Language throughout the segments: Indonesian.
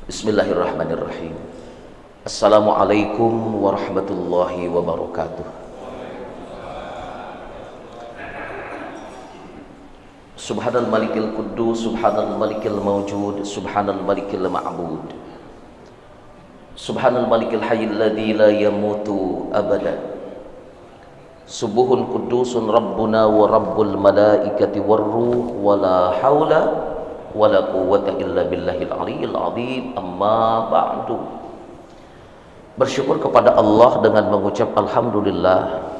Bismillahirrahmanirrahim. Assalamualaikum warahmatullahi wabarakatuh. Subhanal malikil quddus, subhanal malikil mawjud, subhanal malikil ma'bud, subhanal malikil hayyil ladzi la yamutu abada. Subuhun qudusun rabbuna wa rabbul malaikati warruh, wala haula wala quwwata illa billahil aliyyil azim. Amma ba'du. Bersyukur kepada Allah dengan mengucap alhamdulillah,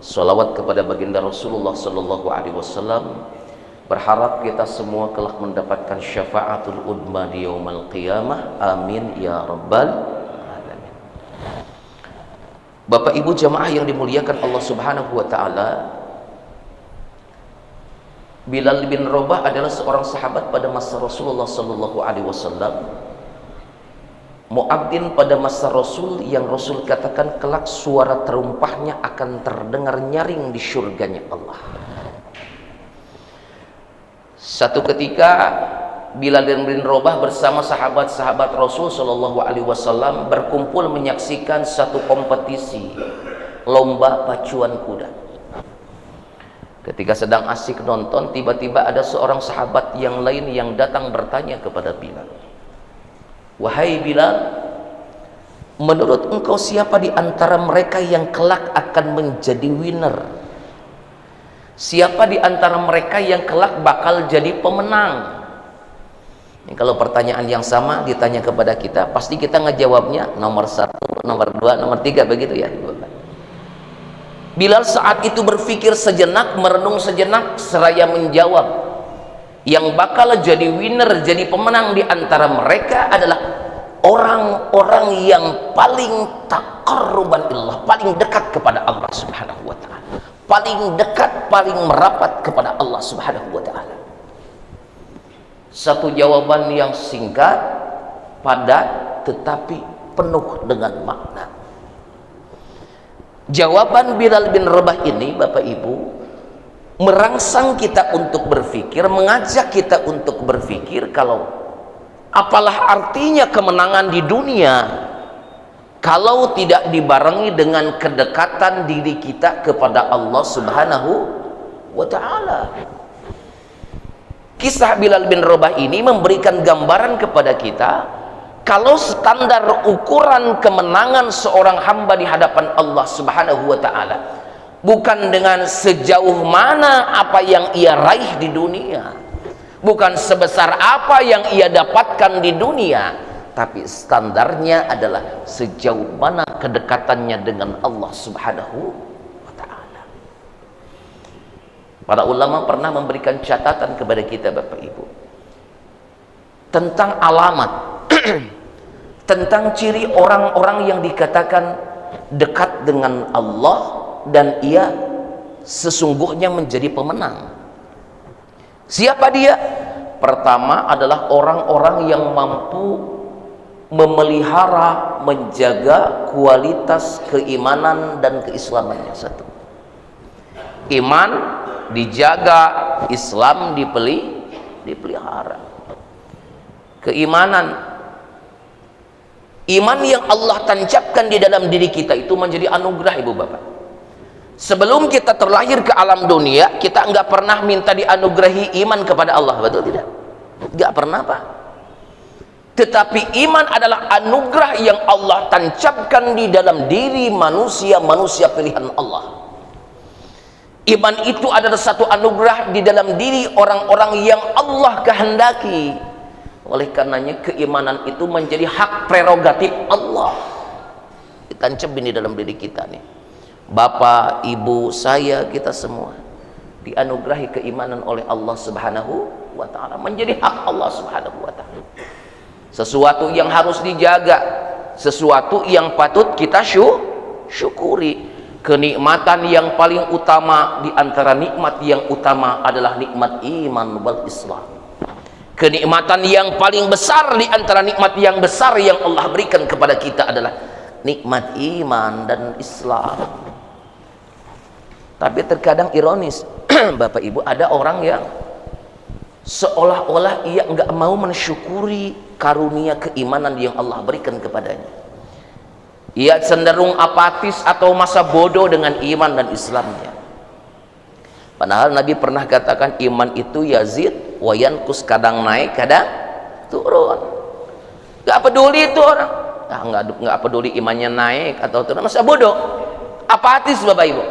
salawat kepada baginda Rasulullah sallallahu alaihi wasallam. Berharap kita semua kelak mendapatkan syafaatul udma di yaumil qiyamah. Amin ya rabbal alamin. Bapak Ibu jamaah yang dimuliakan Allah Subhanahu wa taala, Bilal bin Rabah adalah seorang sahabat pada masa Rasulullah sallallahu alaihi wasallam, muadzin pada masa Rasul, yang Rasul katakan kelak suara terumpahnya akan terdengar nyaring di syurganya Allah. Satu ketika Bilal bin Rabah bersama sahabat-sahabat Rasul sallallahu alaihi wasallam berkumpul menyaksikan satu kompetisi lomba pacuan kuda. Ketika sedang asik nonton, tiba-tiba ada seorang sahabat yang lain yang datang bertanya kepada Bilal, "Wahai Bilal, menurut engkau siapa di antara mereka yang kelak akan menjadi winner? Siapa di antara mereka yang kelak bakal jadi pemenang?" Ini kalau pertanyaan yang sama ditanya kepada kita, pasti kita ngejawabnya nomor 1, nomor 2, nomor 3, begitu ya. Bilal saat itu berpikir sejenak, merenung sejenak, seraya menjawab, yang bakal jadi winner, jadi pemenang di antara mereka adalah orang-orang yang paling taqarruban ilallah, paling dekat kepada Allah Subhanahu wa ta'ala, paling dekat, paling merapat kepada Allah Subhanahu wa ta'ala. Satu jawaban yang singkat, padat, tetapi penuh dengan makna. Jawaban Bilal bin Rabah ini, Bapak Ibu, merangsang kita untuk berpikir, mengajak kita untuk berpikir, kalau apalah artinya kemenangan di dunia kalau tidak dibarengi dengan kedekatan diri kita kepada Allah Subhanahu wa ta'ala. Kisah Bilal bin Rabah ini memberikan gambaran kepada kita, kalau standar ukuran kemenangan seorang hamba di hadapan Allah Subhanahu wa ta'ala bukan dengan sejauh mana apa yang ia raih di dunia, bukan sebesar apa yang ia dapatkan di dunia, tapi standarnya adalah sejauh mana kedekatannya dengan Allah Subhanahu wa ta'ala. Para ulama pernah memberikan catatan kepada kita, Bapak Ibu, tentang alamat tentang ciri orang-orang yang dikatakan dekat dengan Allah dan ia sesungguhnya menjadi pemenang. Siapa dia? Pertama adalah orang-orang yang mampu memelihara, menjaga kualitas keimanan dan keislamannya. Satu, iman dijaga, Islam dipelihara. Keimanan, iman yang Allah tancapkan di dalam diri kita itu menjadi anugerah, Ibu Bapak. Sebelum kita terlahir ke alam dunia, kita enggak pernah minta dianugerahi iman kepada Allah, betul tidak? Enggak pernah, Pak. Tetapi iman adalah anugerah yang Allah tancapkan di dalam diri manusia pilihan Allah. Iman itu adalah satu anugerah di dalam diri orang-orang yang Allah kehendaki. Oleh karenanya keimanan itu menjadi hak prerogatif Allah, ditancapin di dalam diri kita nih. Bapak, ibu, saya, kita semua dianugerahi keimanan oleh Allah Subhanahu wa ta'ala, menjadi hak Allah Subhanahu wa ta'ala. Sesuatu yang harus dijaga, sesuatu yang patut kita syukuri. Kenikmatan yang paling utama di antara nikmat yang utama adalah nikmat iman wal Islam. Kenikmatan yang paling besar di antara nikmat yang besar yang Allah berikan kepada kita adalah nikmat iman dan Islam. Tapi terkadang ironis Bapak Ibu, ada orang yang seolah-olah ia enggak mau mensyukuri karunia keimanan yang Allah berikan kepadanya. Ia cenderung apatis atau masa bodoh dengan iman dan Islamnya. Padahal Nabi pernah katakan iman itu yazid wa yanqus, kadang naik kadang turun. Gak peduli itu orang, nggak peduli imannya naik atau turun, masa bodoh, apatis Bapak Ibu.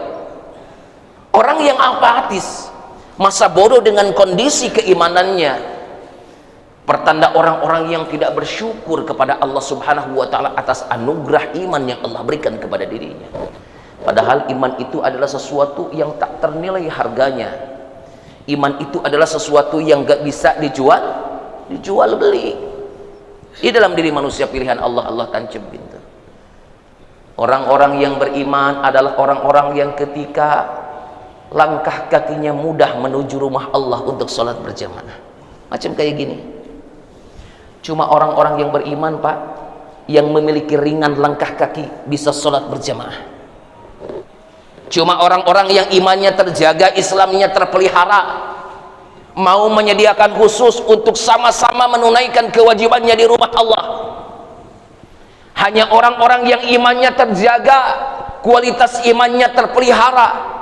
Orang yang apatis, masa bodoh dengan kondisi keimanannya, pertanda orang-orang yang tidak bersyukur kepada Allah Subhanahu wa Ta'ala atas anugerah iman yang Allah berikan kepada dirinya. Padahal iman itu adalah sesuatu yang tak ternilai harganya. Iman itu adalah sesuatu yang gak bisa dijual beli. Di dalam diri manusia pilihan Allah, Allah tancap pintu. Orang-orang yang beriman adalah orang-orang yang ketika langkah kakinya mudah menuju rumah Allah untuk sholat berjamaah. Macam kayak gini. Cuma orang-orang yang beriman, Pak, yang memiliki ringan langkah kaki bisa sholat berjamaah. Cuma orang-orang yang imannya terjaga, Islamnya terpelihara, mau menyediakan khusus untuk sama-sama menunaikan kewajibannya di rumah Allah. Hanya orang-orang yang imannya terjaga, kualitas imannya terpelihara,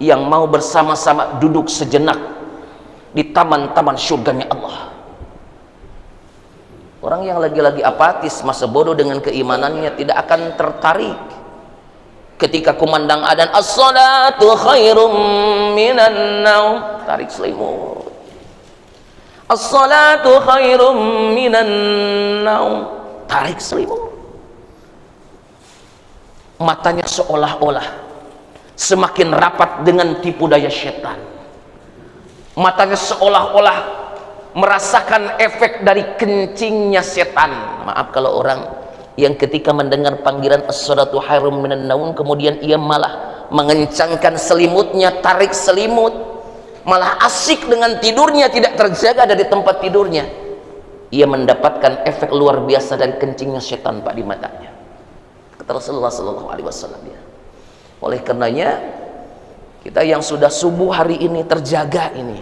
yang mau bersama-sama duduk sejenak di taman-taman surganya Allah. Orang yang lagi-lagi apatis, masa bodoh dengan keimanannya, tidak akan tertarik ketika kumandang adzan, as-salatu khairum minan naum, tarik selimut. As-salatu khairum minan naum, tarik selimut. Matanya seolah-olah semakin rapat dengan tipu daya setan. Matanya seolah-olah merasakan efek dari kencingnya setan. Maaf kalau orang yang ketika mendengar panggilan as-salatu khairum minan naum, kemudian ia malah mengencangkan selimutnya, tarik selimut, malah asik dengan tidurnya, tidak terjaga dari tempat tidurnya. Ia mendapatkan efek luar biasa dari kencingnya setan, Pak, di matanya. Kata Rasulullah sallallahu alaihi wasallam ya. Oleh karenanya kita yang sudah subuh hari ini terjaga ini,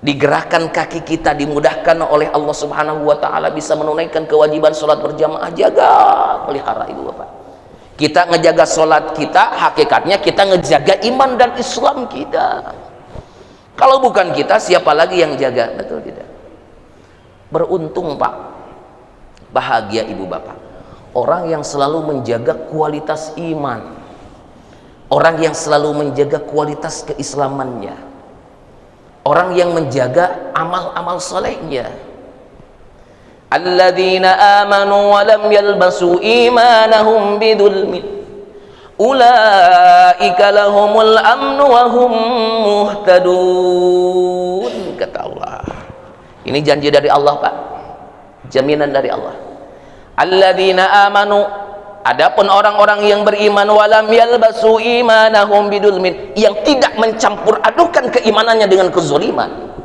digerakkan kaki kita, dimudahkan oleh Allah Subhanahu wa Ta'ala bisa menunaikan kewajiban sholat berjamaah, jaga, pelihara Ibu Bapak. Kita ngejaga sholat kita, hakikatnya kita ngejaga iman dan Islam kita. Kalau bukan kita, siapa lagi yang jaga? Betul tidak? Beruntung, Pak, bahagia Ibu Bapak, orang yang selalu menjaga kualitas iman, orang yang selalu menjaga kualitas keislamannya, orang yang menjaga amal-amal solehnya. Alladzina amanu wa lam yalbasu imanahum bidzulmin ulaika lahumul amnu wa hum muhtadun, kata Allah. Ini janji dari Allah, Pak, jaminan dari Allah. Alladzina amanu, adapun orang-orang yang beriman, walam yalbasu imanahum bidulmin, yang tidak mencampur adukan keimanannya dengan kezaliman,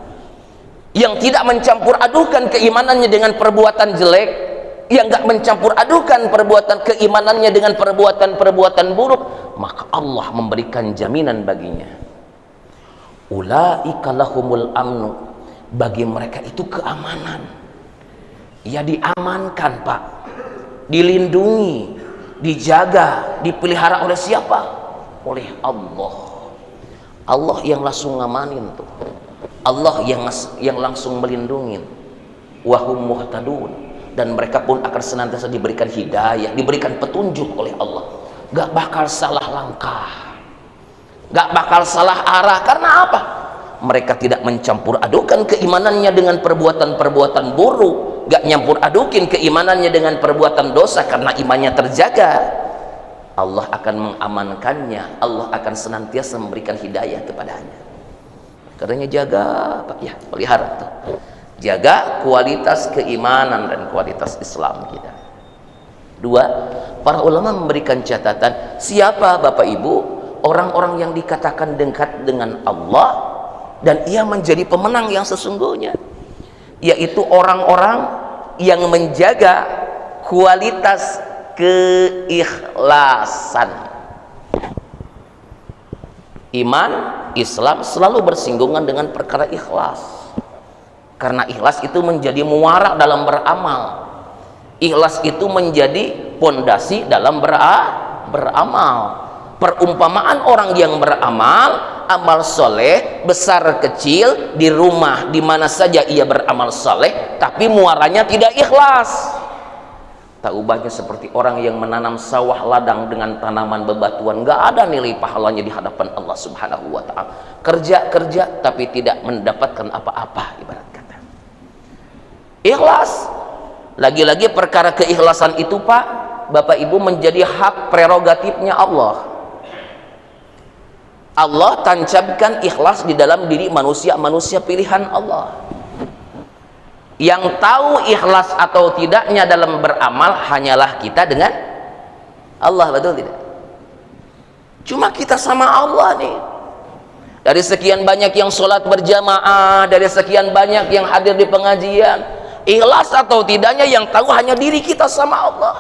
yang tidak mencampur adukan keimanannya dengan perbuatan jelek, yang enggak mencampur adukan perbuatan keimanannya dengan perbuatan-perbuatan buruk, maka Allah memberikan jaminan baginya. Ulaika lahumul amnu, bagi mereka itu keamanan. Ya, diamankan, Pak, dilindungi, dijaga, dipelihara oleh siapa? Oleh Allah. Allah yang langsung ngamanin tuh, Allah yang langsung melindungi. Wahum muhtadun, dan mereka pun akan senantiasa diberikan hidayah, diberikan petunjuk oleh Allah. Gak bakal salah langkah, gak bakal salah arah. Karena apa? Mereka tidak mencampur adukan keimanannya dengan perbuatan-perbuatan buruk, gak nyampur adukin keimanannya dengan perbuatan dosa, karena imannya terjaga. Allah akan mengamankannya, Allah akan senantiasa memberikan hidayah kepadanya. Karena jaga, Pak, ya, pelihara tuh. Jaga kualitas keimanan dan kualitas Islam kita. Dua, para ulama memberikan catatan, siapa Bapak Ibu orang-orang yang dikatakan dekat dengan Allah dan ia menjadi pemenang yang sesungguhnya, yaitu orang-orang yang menjaga kualitas keikhlasan. Iman, Islam selalu bersinggungan dengan perkara ikhlas. Karena ikhlas itu menjadi muara dalam beramal. Ikhlas itu menjadi pondasi dalam beramal. Perumpamaan orang yang beramal, amal soleh besar kecil, di rumah di mana saja ia beramal soleh, tapi muaranya tidak ikhlas. Tak ubahnya seperti orang yang menanam sawah ladang dengan tanaman bebatuan, gak ada nilai pahalanya di hadapan Allah Subhanahu wa ta'ala. Kerja tapi tidak mendapatkan apa-apa, ibarat kata. Ikhlas, lagi-lagi perkara keikhlasan itu Pak, Bapak Ibu, menjadi hak prerogatifnya Allah. Allah tancapkan ikhlas di dalam diri manusia pilihan Allah. Yang tahu ikhlas atau tidaknya dalam beramal hanyalah kita dengan Allah, betul tidak? Cuma kita sama Allah nih. Dari sekian banyak yang sholat berjamaah, dari sekian banyak yang hadir di pengajian, ikhlas atau tidaknya yang tahu hanya diri kita sama Allah.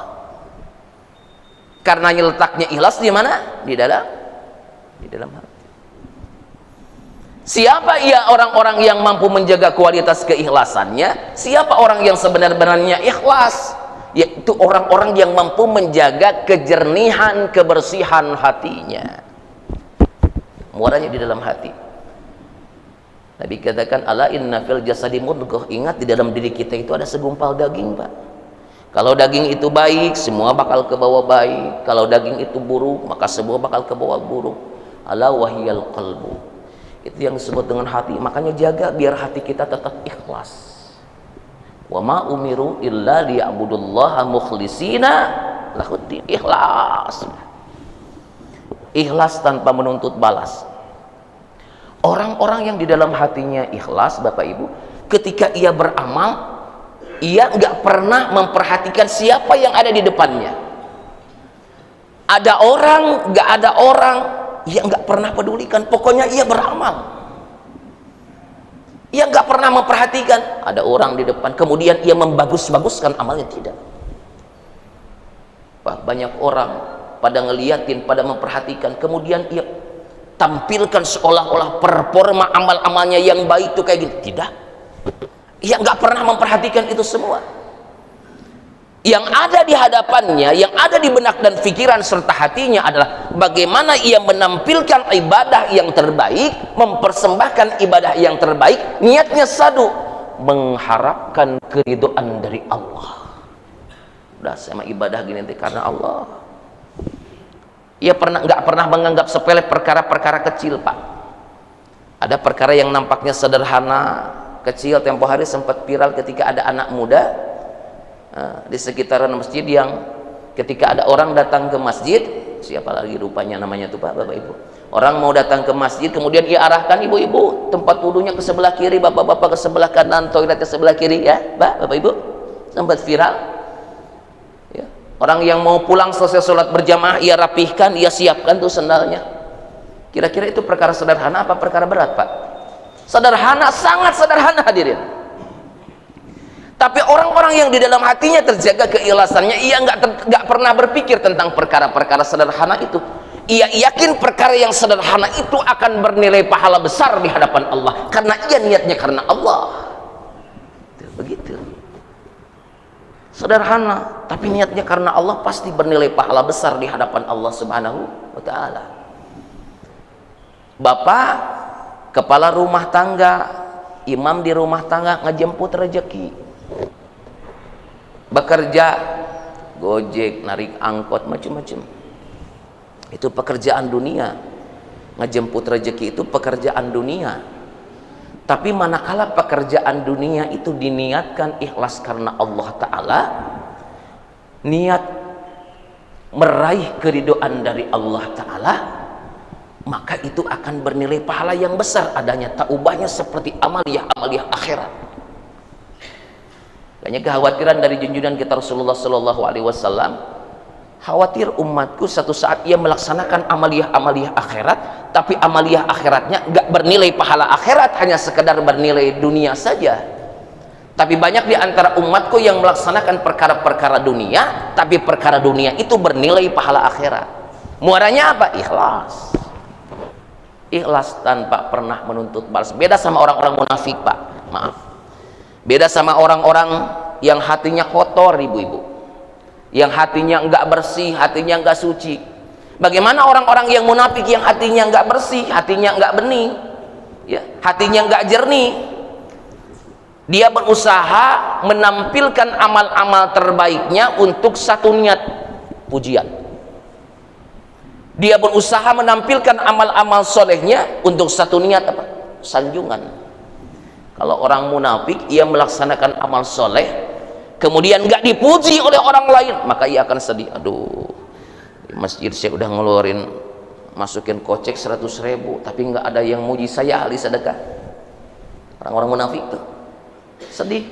Karena letaknya ikhlas di mana? Di dalam hati. Siapa ia orang-orang yang mampu menjaga kualitas keikhlasannya? Siapa orang yang sebenarnya ikhlas? Yaitu orang-orang yang mampu menjaga kejernihan, kebersihan hatinya. Muaranya di dalam hati. Nabi katakan, ala inna fil jasadi mudghah. Ingat, di dalam diri kita itu ada segumpal daging, Pak. Kalau daging itu baik, semua bakal ke bawah baik. Kalau daging itu buruk, maka semua bakal ke bawah buruk. Ala wahiyal qalbu. Itu yang disebut dengan hati. Makanya jaga biar hati kita tetap ikhlas. Wa ma umiru illa liya'budullaha mukhlishina lahuddin. Ikhlas. Ikhlas tanpa menuntut balas. Orang-orang yang di dalam hatinya ikhlas, Bapak Ibu, ketika ia beramal, ia nggak pernah memperhatikan siapa yang ada di depannya. Ada orang, nggak ada orang, ia nggak pernah pedulikan. Pokoknya ia beramal. Ia nggak pernah memperhatikan ada orang di depan, kemudian ia membagus-baguskan amalnya. Tidak. Banyak orang pada ngeliatin, pada memperhatikan, kemudian ia tampilkan seolah-olah performa amal-amalnya yang baik itu kayak gini. Tidak. Ia nggak pernah memperhatikan itu semua. Yang ada di hadapannya, yang ada di benak dan pikiran serta hatinya adalah bagaimana ia menampilkan ibadah yang terbaik, mempersembahkan ibadah yang terbaik, niatnya sadu, mengharapkan keridhaan dari Allah. Udah, sama ibadah gini nanti karena Allah. Ia nggak pernah menganggap sepele perkara-perkara kecil, Pak. Ada perkara yang nampaknya sederhana, kecil. Tempo hari sempat viral ketika ada anak muda di sekitaran masjid yang ketika ada orang datang ke masjid, siapa lagi rupanya namanya tuh Pak, Bapak Ibu, orang mau datang ke masjid, kemudian ia arahkan, ibu-ibu tempat wudunya ke sebelah kiri, bapak-bapak ke sebelah kanan, toilet ke sebelah kiri, ya Bapak Ibu, sempat viral ya. Orang yang mau pulang selesai sholat berjamaah, ia rapihkan, ia siapkan tuh sendalnya. Kira-kira itu perkara sederhana apa perkara berat, Pak? Sederhana, sangat sederhana, hadirin. Tapi orang-orang yang di dalam hatinya terjaga keikhlasannya, ia nggak pernah berpikir tentang perkara-perkara sederhana itu. Ia yakin perkara yang sederhana itu akan bernilai pahala besar di hadapan Allah, karena ia niatnya karena Allah. Begitu. Sederhana, tapi niatnya karena Allah pasti bernilai pahala besar di hadapan Allah Subhanahu wa ta'ala. Bapak, kepala rumah tangga, imam di rumah tangga, ngejemput rezeki. Bekerja, gojek, narik angkot, macam-macam. Itu pekerjaan dunia. Ngejemput rezeki itu pekerjaan dunia. Tapi manakala pekerjaan dunia itu diniatkan ikhlas karena Allah Ta'ala, niat meraih keridhaan dari Allah Ta'ala, maka itu akan bernilai pahala yang besar adanya, tak ubahnya seperti amaliyah akhirat. Banyak kekhawatiran dari junjungan kita Rasulullah Sallallahu Alaihi Wasallam, khawatir umatku satu saat ia melaksanakan amaliyah akhirat, tapi amaliyah akhiratnya nggak bernilai pahala akhirat, hanya sekedar bernilai dunia saja. Tapi banyak di antara umatku yang melaksanakan perkara-perkara dunia, tapi perkara dunia itu bernilai pahala akhirat. Muaranya apa? Ikhlas. Ikhlas tanpa pernah menuntut balas. Beda sama orang-orang munafik, Pak. Maaf. Beda sama orang-orang yang hatinya kotor, ibu-ibu, yang hatinya enggak bersih, hatinya enggak suci. Bagaimana orang-orang yang munafik yang hatinya enggak bersih, hatinya enggak bening, ya, hatinya enggak jernih? Dia berusaha menampilkan amal-amal terbaiknya untuk satu niat, pujian. Dia berusaha menampilkan amal-amal solehnya untuk satu niat apa? Sanjungan. Kalau orang munafik, ia melaksanakan amal soleh, kemudian nggak dipuji oleh orang lain, maka ia akan sedih. Aduh, di masjid saya udah ngeluarin, masukin kocek 100.000, tapi nggak ada yang muji saya ahli sedekah. Orang-orang munafik tuh sedih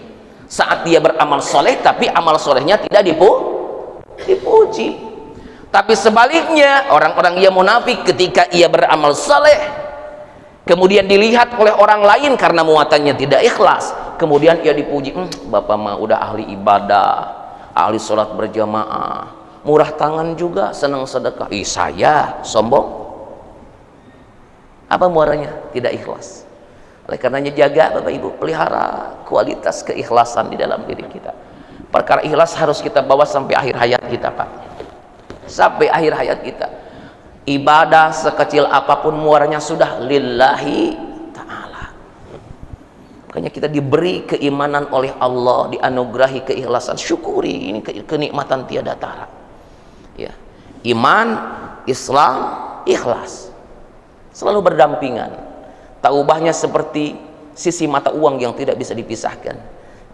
saat dia beramal soleh, tapi amal solehnya tidak dipuji. Tapi sebaliknya, orang-orang yang munafik ketika ia beramal soleh, kemudian dilihat oleh orang lain karena muatannya tidak ikhlas, kemudian ia dipuji, bapak mah udah ahli ibadah, ahli sholat berjamaah, murah tangan juga, senang sedekah. Ih, saya sombong? Apa muaranya? Tidak ikhlas. Oleh karenanya jaga bapak ibu, pelihara kualitas keikhlasan di dalam diri kita. Perkara ikhlas harus kita bawa sampai akhir hayat kita, Pak. Sampai akhir hayat kita. Ibadah sekecil apapun muaranya sudah lillahi ta'ala. Makanya kita diberi keimanan oleh Allah, dianugerahi keikhlasan. Syukuri, ini kenikmatan tiada tara, ya. Iman, Islam, ikhlas selalu berdampingan. Taubahnya seperti sisi mata uang yang tidak bisa dipisahkan.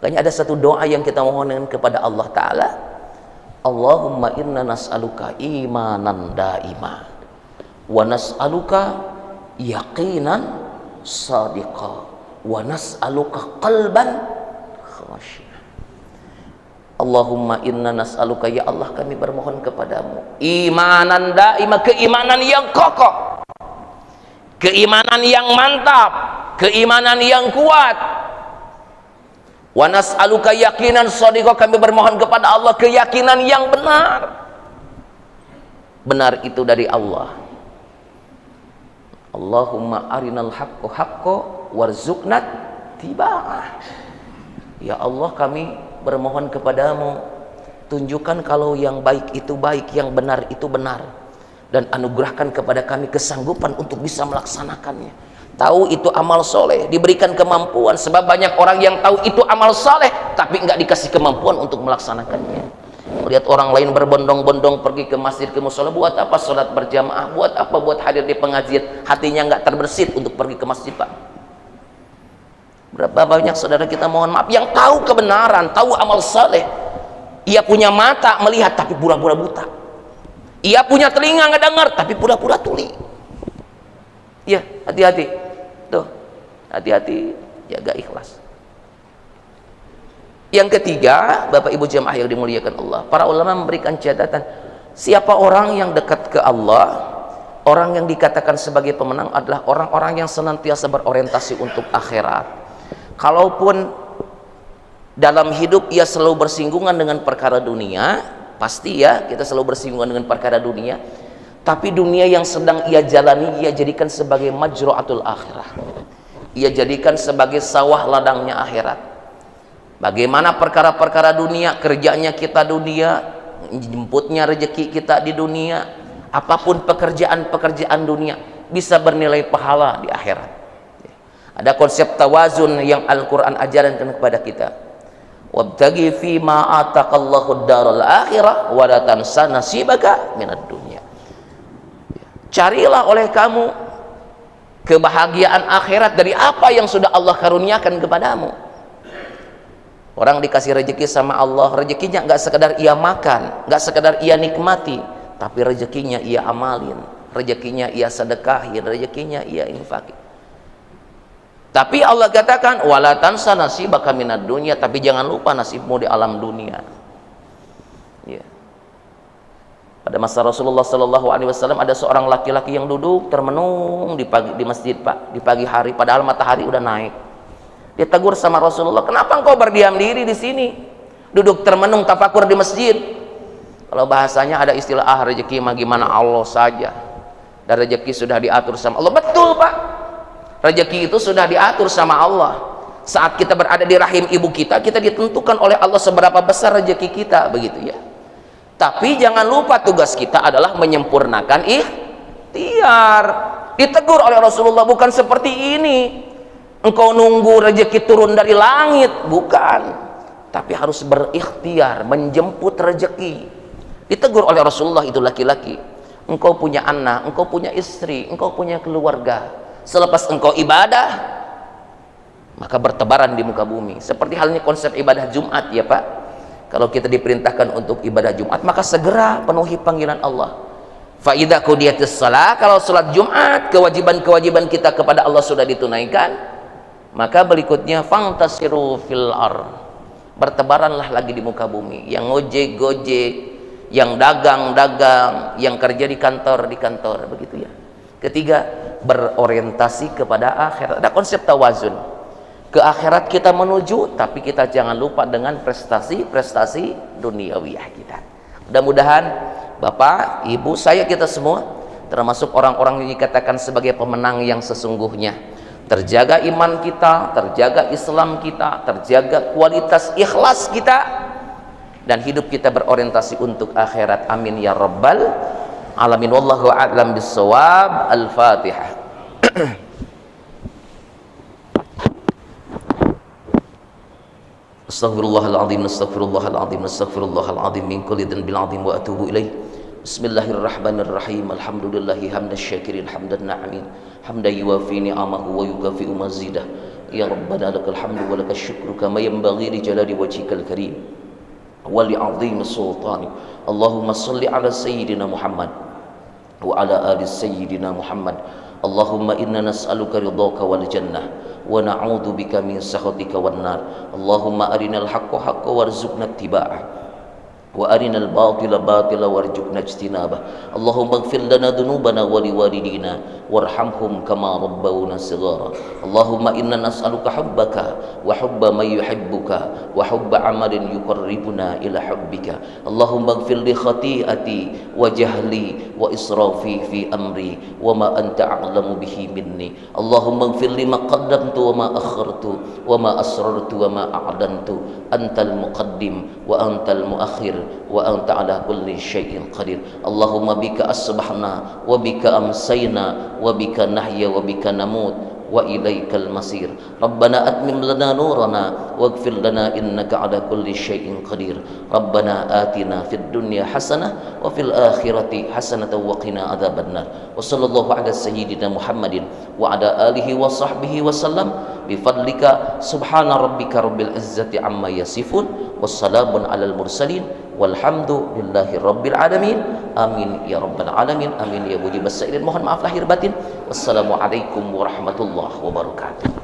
Makanya ada satu doa yang kita mohonkan kepada Allah Ta'ala, Allahumma inna nas'aluka imanan da'ima wa nas'aluka yaqinan sadiqa wa nas'aluka qalban khashi'an. Allahumma inna nas'aluka, ya Allah kami bermohon kepadamu, imanan daima, keimanan yang kokoh, keimanan yang mantap, keimanan yang kuat. Wa nas'aluka yaqinan sadiqa, kami bermohon kepada Allah keyakinan yang benar. Benar itu dari Allah. Allahumma arinal haqqo haqqo warzuqna tiba'ah. Ya Allah kami bermohon kepadamu, tunjukkan kalau yang baik itu baik, yang benar itu benar, dan anugerahkan kepada kami kesanggupan untuk bisa melaksanakannya. Tahu itu amal soleh, diberikan kemampuan, sebab banyak orang yang tahu itu amal soleh tapi nggak dikasih kemampuan untuk melaksanakannya. Melihat orang lain berbondong-bondong pergi ke masjid, ke musola, buat apa sholat berjamaah, buat apa buat hadir di pengajian, hatinya nggak terbersit untuk pergi ke masjid, Pak. Berapa banyak saudara kita, mohon maaf, yang tahu kebenaran, tahu amal soleh, ia punya mata melihat tapi pura-pura buta, ia punya telinga ngedengar tapi pura-pura tuli. Ya, hati-hati tuh, hati-hati, jaga ikhlas. Yang ketiga, Bapak Ibu jemaah yang dimuliakan Allah, para ulama memberikan catatan, siapa orang yang dekat ke Allah, orang yang dikatakan sebagai pemenang adalah orang-orang yang senantiasa berorientasi untuk akhirat. Kalaupun dalam hidup ia selalu bersinggungan dengan perkara dunia, pasti ya kita selalu bersinggungan dengan perkara dunia, tapi dunia yang sedang ia jalani ia jadikan sebagai majru'atul akhirah, ia jadikan sebagai sawah ladangnya akhirat. Bagaimana perkara-perkara dunia, kerjanya kita dunia, jemputnya rezeki kita di dunia, apapun pekerjaan-pekerjaan dunia bisa bernilai pahala di akhirat. Ada konsep tawazun yang Al-Quran ajarkan kepada kita, wabtaghi fima ataqallahu ad-daral akhirah wa la tansa nasibaka minad dunya. Carilah oleh kamu kebahagiaan akhirat dari apa yang sudah Allah karuniakan kepadamu. Orang dikasih rezeki sama Allah, rezekinya nggak sekedar ia makan, nggak sekedar ia nikmati, tapi rezekinya ia amalin, rezekinya ia sedekahin, rezekinya ia infaki. Tapi Allah katakan wala tansa nasibaka minad dunya, tapi jangan lupa nasibmu di alam dunia. Ya. Pada masa Rasulullah Shallallahu Alaihi Wasallam ada seorang laki-laki yang duduk termenung di masjid, Pak, di pagi hari, padahal matahari udah naik. Dia tegur sama Rasulullah, kenapa engkau berdiam diri di sini, duduk termenung tafakur di masjid? Kalau bahasanya ada istilah, rezeki mah gimana Allah saja, dan rezeki sudah diatur sama Allah. Betul, Pak, rezeki itu sudah diatur sama Allah. Saat kita berada di rahim ibu kita, kita ditentukan oleh Allah seberapa besar rezeki kita, begitu ya. Tapi jangan lupa tugas kita adalah menyempurnakan ikhtiar. Ditegur oleh Rasulullah, bukan seperti ini engkau nunggu rezeki turun dari langit, bukan, tapi harus berikhtiar menjemput rezeki. Ditegur oleh Rasulullah itu laki-laki, engkau punya anak, engkau punya istri, engkau punya keluarga, selepas engkau ibadah maka bertebaran di muka bumi. Seperti halnya konsep ibadah Jumat ya Pak, kalau kita diperintahkan untuk ibadah Jumat maka segera penuhi panggilan Allah. Fa idza qudiyatis shalah, kalau salat Jumat kewajiban-kewajiban kita kepada Allah sudah ditunaikan, maka berikutnya fantasiru fil ar, bertebaranlah lagi di muka bumi. Yang ngojek-gojek, yang dagang-dagang, yang kerja di kantor begitu ya. Ketiga, berorientasi kepada akhirat. Ada konsep tawazun. Ke akhirat kita menuju, tapi kita jangan lupa dengan prestasi-prestasi duniawiyah kita. Mudah-mudahan Bapak, Ibu, saya, kita semua termasuk orang-orang yang dikatakan sebagai pemenang yang sesungguhnya. Terjaga iman kita, terjaga Islam kita, terjaga kualitas ikhlas kita, dan hidup kita berorientasi untuk akhirat. Amin ya rabbal alamin. Wallahu a'lam bissawab. Al-Fatihah. Astaghfirullahaladzim, astaghfirullahaladzim, astaghfirullahaladzim min kulli dhanbin azim wa atubu ilaih. Bismillahirrahmanirrahim. Alhamdulillahi hamdan syakirin hamdan na'amin, hamdan yuwafi ni'amahu wa yukafi'u mazidah. Ya Rabbana lakal hamdu wa lakal syukru kama yanbaghi li jalali wajhikal karim wa li 'azimi sultanik. Allahumma shalli ala sayyidina Muhammad wa ala ali sayyidina Muhammad. Allahumma inna nas'aluka ridhaka wal jannah wa na'udzu bika min sakhatika wan nar. Allahumma arinal haqqa haqqan warzuqna ittiba'ah wa arinal batila batila warzuqna ijtinabah. Allahumma ighfir lana dhunubana wa liwalidina warhamhum kama rabbawna shighara. Allahumma inna nas'aluka hubbaka wa hubba man yuhibbuka wa hubba amalin yuqarribuna ila hubbika. Allahumma ighfir li khati'ati wa jahli wa israfi fi amri wa ma anta a'lamu bihi minni. Allahumma ighfir li ma qaddamtu wa ma akhartu wa ma asrartu wa ma a'lantu. Antal muqaddim wa antal muakhir wa anta ala kulli syai'in qadir. Allahumma bika asbahna wa bika amsayna wa bika nahya wa bika namut wa ilaikal masir. Rabbana atmim lana nurana waghfir lana innaka ala kulli syai'in qadir. Rabbana atina fid dunya hasanah wa fil akhirati hasanatan wa qina adzabannar. Wa sallallahu ala sayyidina Muhammadin wa ala alihi wa sahbihi wa sallam bifadlika. Subhana rabbika rabbil izzati amma yasifun wassalamun alal mursalin walhamdulillahi rabbil alamin. Amin ya rabbal alamin. Amin ya mujibas sa'irin. Mohon maaf lahir batin. Wassalamualaikum warahmatullahi wabarakatuh.